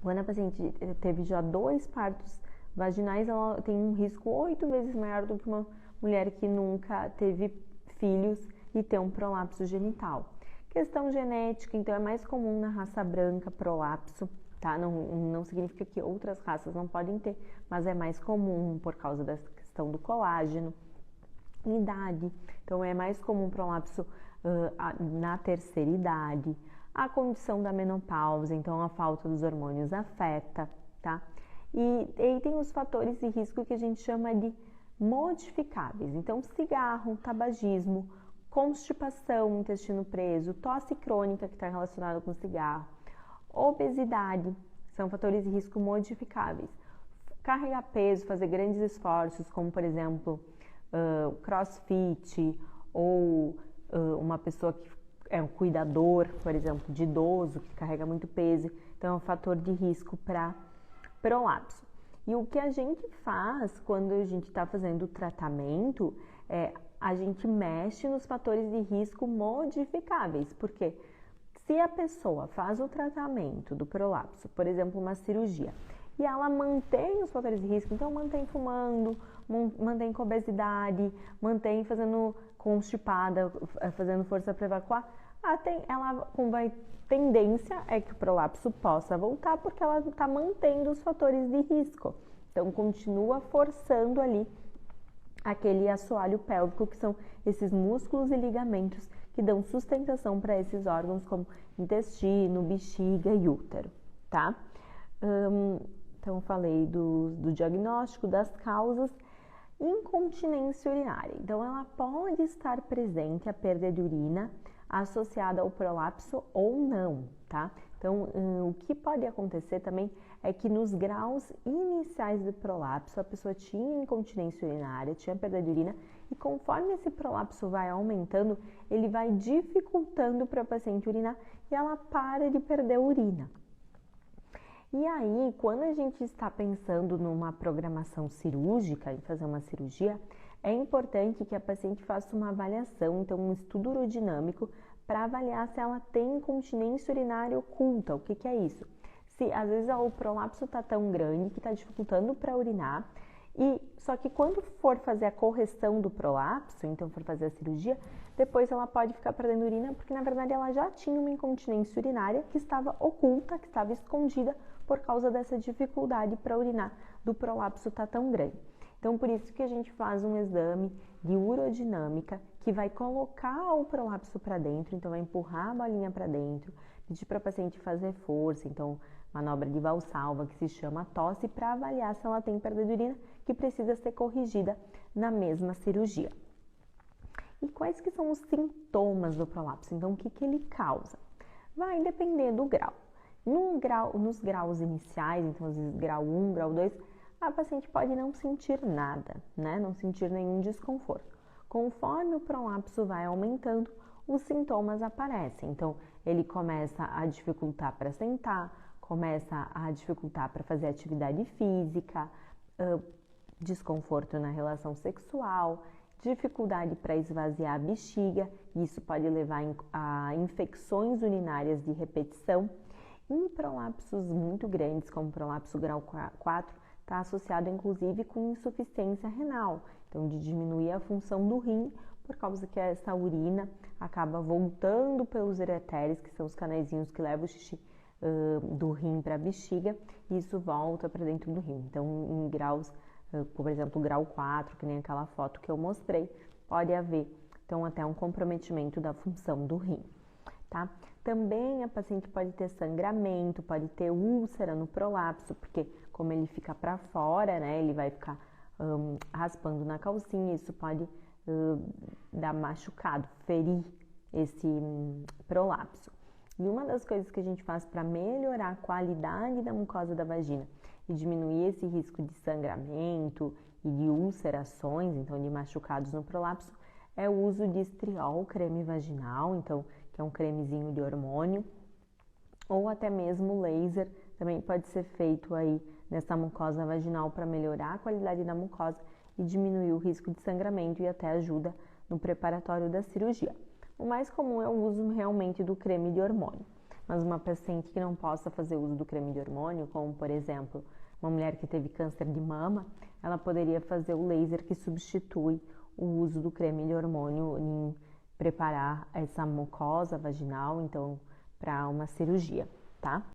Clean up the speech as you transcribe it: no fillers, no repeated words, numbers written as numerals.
Quando a paciente teve já 2 partos vaginais, ela tem um risco 8 vezes maior do que uma mulher que nunca teve filhos e tem um prolapso genital. Questão genética, então é mais comum na raça branca prolapso, tá? Não significa que outras raças não podem ter, mas é mais comum por causa da questão do colágeno. Idade, então é mais comum prolapso na terceira idade. A condição da menopausa, então a falta dos hormônios afeta, tá? E aí tem os fatores de risco que a gente chama de modificáveis. Então, cigarro, tabagismo, constipação, intestino preso, tosse crônica que está relacionada com cigarro, obesidade, são fatores de risco modificáveis. Carregar peso, fazer grandes esforços, como por exemplo, crossfit, ou uma pessoa que é um cuidador, por exemplo, de idoso, que carrega muito peso, então é um fator de risco para prolapso. E o que a gente faz quando a gente está fazendo o tratamento é a gente mexe nos fatores de risco modificáveis, porque se a pessoa faz o tratamento do prolapso, por exemplo, uma cirurgia, e ela mantém os fatores de risco, então mantém fumando, mantém com obesidade, mantém fazendo constipada, fazendo força para evacuar, ela vai tendência é que o prolapso possa voltar porque ela está mantendo os fatores de risco. Então, continua forçando ali aquele assoalho pélvico, que são esses músculos e ligamentos que dão sustentação para esses órgãos como intestino, bexiga e útero, tá? Então, falei do diagnóstico, das causas. Incontinência urinária. Então, ela pode estar presente a perda de urina associada ao prolapso ou não, tá? Então, o que pode acontecer também é que nos graus iniciais do prolapso, a pessoa tinha incontinência urinária, tinha perda de urina, e conforme esse prolapso vai aumentando, ele vai dificultando para a paciente urinar e ela para de perder urina. E aí, quando a gente está pensando numa programação cirúrgica, em fazer uma cirurgia, é importante que a paciente faça uma avaliação, então um estudo urodinâmico, para avaliar se ela tem incontinência urinária oculta. O que é isso? Se às vezes o prolapso está tão grande que está dificultando para urinar, só que quando for fazer a correção do prolapso, então for fazer a cirurgia, depois ela pode ficar perdendo urina, porque na verdade ela já tinha uma incontinência urinária que estava oculta, que estava escondida por causa dessa dificuldade para urinar do prolapso estar tão grande. Então, por isso que a gente faz um exame de urodinâmica que vai colocar o prolapso para dentro, então vai empurrar a bolinha para dentro, pedir para a paciente fazer força, então manobra de Valsalva, que se chama tosse, para avaliar se ela tem perda de urina, que precisa ser corrigida na mesma cirurgia. E quais que são os sintomas do prolapso? Então, o que ele causa? Vai depender do grau. Nos graus iniciais, então às vezes grau 1, grau 2, a paciente pode não sentir nada, né? Não sentir nenhum desconforto. Conforme o prolapso vai aumentando, os sintomas aparecem. Então, ele começa a dificultar para sentar, começa a dificultar para fazer atividade física, desconforto na relação sexual, dificuldade para esvaziar a bexiga, isso pode levar a infecções urinárias de repetição. Em prolapsos muito grandes, como prolapso grau 4, está associado inclusive com insuficiência renal, então de diminuir a função do rim, por causa que essa urina acaba voltando pelos ureteres, que são os canaizinhos que levam o xixi do rim para a bexiga, e isso volta para dentro do rim. Então, em graus, por exemplo, grau 4, que nem aquela foto que eu mostrei, pode haver, então, até um comprometimento da função do rim, tá? Também a paciente pode ter sangramento, pode ter úlcera no prolapso, porque como ele fica para fora, né, ele vai ficar raspando na calcinha, isso pode dar machucado, ferir esse prolapso. E uma das coisas que a gente faz para melhorar a qualidade da mucosa da vagina e diminuir esse risco de sangramento e de ulcerações, então de machucados no prolapso, é o uso de estriol, creme vaginal, então que é um cremezinho de hormônio, ou até mesmo laser, também pode ser feito aí nessa mucosa vaginal para melhorar a qualidade da mucosa e diminuir o risco de sangramento e até ajuda no preparatório da cirurgia. O mais comum é o uso realmente do creme de hormônio. mas uma paciente que não possa fazer uso do creme de hormônio, como por exemplo, uma mulher que teve câncer de mama, ela poderia fazer o laser que substitui o uso do creme de hormônio em preparar essa mucosa vaginal, então, para uma cirurgia, tá?